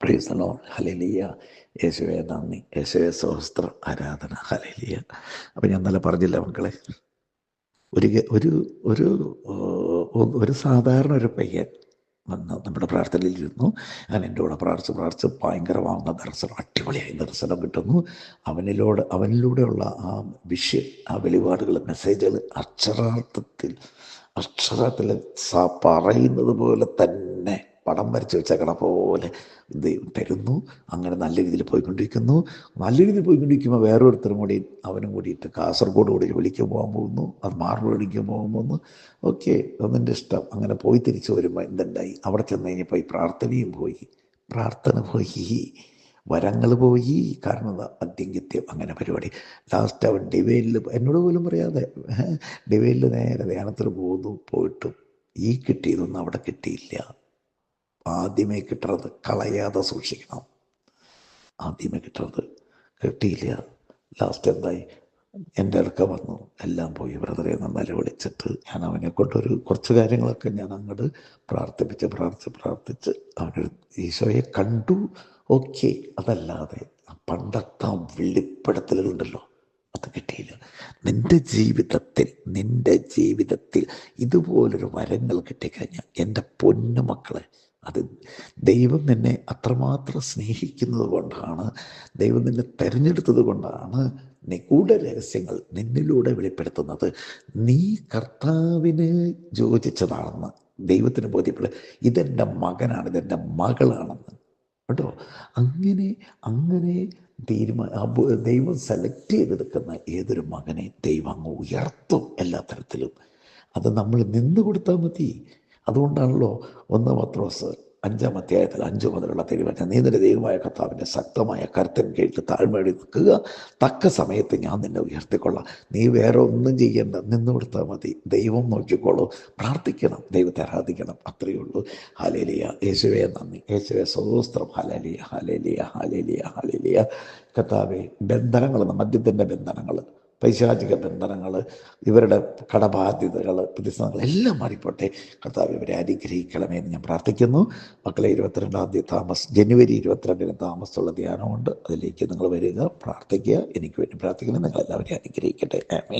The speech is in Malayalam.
Praise the Lord. ഹല്ലേലൂയ. യേശുവേ നന്ദി, യേശുവേ സ്തോത്രം, ആരാധന. ഹല്ലേലൂയ. അപ്പം ഞാൻ ഇന്നലെ പറഞ്ഞില്ല മക്കളെ, ഒരു ഒരു ഒരു ഒരു സാധാരണ ഒരു പയ്യൻ വന്ന് നമ്മുടെ പ്രാർത്ഥനയിലിരുന്നു. ഞാൻ എൻ്റെ കൂടെ പ്രാർത്ഥിച്ച് ഭയങ്കരമാകുന്ന ദർശനം, അടിപൊളിയായി ദർശനം കിട്ടുന്നു. അവനിലൂടെയുള്ള ആ വിഷയം, ആ വെളിപാടുകൾ, മെസ്സേജുകൾ അക്ഷരത്തിൽ പറയുന്നത് പോലെ തന്നെ പടം വരച്ച് വെച്ചേക്കണ പോലെ ദൈവം തരുന്നു. അങ്ങനെ നല്ല രീതിയിൽ പോയിക്കൊണ്ടിരിക്കുന്നു. നല്ല രീതിയിൽ പോയിക്കൊണ്ടിരിക്കുമ്പോൾ വേറൊരുത്തരും കൂടി അവനും കൂടിയിട്ട് കാസർഗോഡ് കൂടി ജോലിക്ക് പോകാൻ പോകുന്നു. അത് മാർബിൾ മേടിക്കാൻ പോകുന്നു. ഓക്കെ, അതെൻ്റെ ഇഷ്ടം. അങ്ങനെ പോയി തിരിച്ചു വരുമ്പോൾ എന്തുണ്ടായി, അവിടെ ചെന്ന് കഴിഞ്ഞപ്പോൾ ഈ പ്രാർത്ഥന പോയി, വരങ്ങൾ പോയി. കാരണം എന്താ, മദ്യംഗിത്യം, അങ്ങനെ പരിപാടി. ലാസ്റ്റ് അവൻ ഡിവൈനിൽ, എന്നോട് പോലും പറയാതെ ഡിവൈനിൽ നേരെ ധ്യാനത്തിൽ പോയിട്ടും ഈ കിട്ടിയതൊന്നും അവിടെ കിട്ടിയില്ല. ആദ്യമേ കിട്ടുന്നത് കളയാതെ സൂക്ഷിക്കണം. ആദ്യമേ കിട്ടിയില്ല. ലാസ്റ്റ് എന്തായി, എൻ്റെ അടുക്ക വന്നു, എല്ലാം പോയി. ബ്രദറെ നന്നായി വിളിച്ചിട്ട് ഞാൻ അവനെ കൊണ്ടൊരു കുറച്ച് കാര്യങ്ങളൊക്കെ ഞാൻ അങ്ങോട്ട് പ്രാർത്ഥിച്ച് അവനൊരു ഈശോയെ കണ്ടു. ഓക്കെ, അതല്ലാതെ പണ്ടത്തെ വെളിപ്പെടുത്തലുണ്ടല്ലോ, അത് കിട്ടിയില്ല. നിൻ്റെ ജീവിതത്തിൽ ഇതുപോലൊരു വരങ്ങൾ കിട്ടിക്കഴിഞ്ഞാൽ എൻ്റെ പൊന്നു മക്കളെ, അത് ദൈവം നിന്നെ അത്രമാത്രം സ്നേഹിക്കുന്നത് കൊണ്ടാണ്, ദൈവം നിന്നെ തിരഞ്ഞെടുത്തത് കൊണ്ടാണ് നിഗൂഢ രഹസ്യങ്ങൾ നിന്നിലൂടെ വെളിപ്പെടുത്തുന്നത്. നീ കർത്താവിന് യോജിച്ചതാണെന്ന് ദൈവത്തിന് ബോധ്യപ്പെടുക. ഇതെൻ്റെ മകനാണ്, ഇതെൻ്റെ മകളാണെന്ന് കേട്ടോ. അങ്ങനെ ദൈവം സെലക്ട് ചെയ്തെടുക്കുന്ന ഏതൊരു മകനെ ദൈവം അങ്ങ് ഉയർത്തും എല്ലാ തരത്തിലും. അത് നമ്മൾ നിന്ന് കൊടുത്താൽ മതി. അതുകൊണ്ടാണല്ലോ 1 പത്രോസ് 5-ാം അധ്യായത്തിൽ 5 മുതലുള്ള തിരുവചനം, നീ നിന്റെ ദൈവമായ കർത്താവിൻ്റെ ശക്തമായ കരുത്തിന് കേട്ട് താഴ്മയോടെ നിൽക്കുക, തക്ക സമയത്ത് ഞാൻ നിന്നെ ഉയർത്തിക്കൊള്ളാം. നീ വേറെ ഒന്നും ചെയ്യണ്ട, നിന്ന് കൊടുത്താൽ മതി, ദൈവം നോക്കിക്കോളൂ. പ്രാർത്ഥിക്കണം, ദൈവത്തെ ആരാധിക്കണം, അത്രയേ ഉള്ളൂ. ഹല്ലേലൂയ. യേശുവേ നന്ദി, യേശുവേ സ്തോത്രം. Hallelujah, hallelujah, hallelujah, hallelujah. കർത്താവേ, ബന്ധനങ്ങൾ, മദ്യത്തിൻ്റെ ബന്ധനങ്ങൾ, പൈശാചിക ബന്ധനങ്ങൾ, ഇവരുടെ കടബാധ്യതകൾ, പ്രതിസന്ധികൾ എല്ലാം മാറിപ്പോട്ടെ. കർത്താവ് ഇവരെ അനുഗ്രഹിക്കണമേ എന്ന് ഞാൻ പ്രാർത്ഥിക്കുന്നു. മക്കളെ, 22-ാം തീയതി ജനുവരി 22-ന് താമസമുള്ള ധ്യാനമുണ്ട്. അതിലേക്ക് നിങ്ങൾ വരിക, പ്രാർത്ഥിക്കുക. എനിക്ക് വേണ്ടി പ്രാർത്ഥിക്കണം. നിങ്ങളെല്ലാവരെയും അനുഗ്രഹിക്കട്ടെ. ആമേൻ.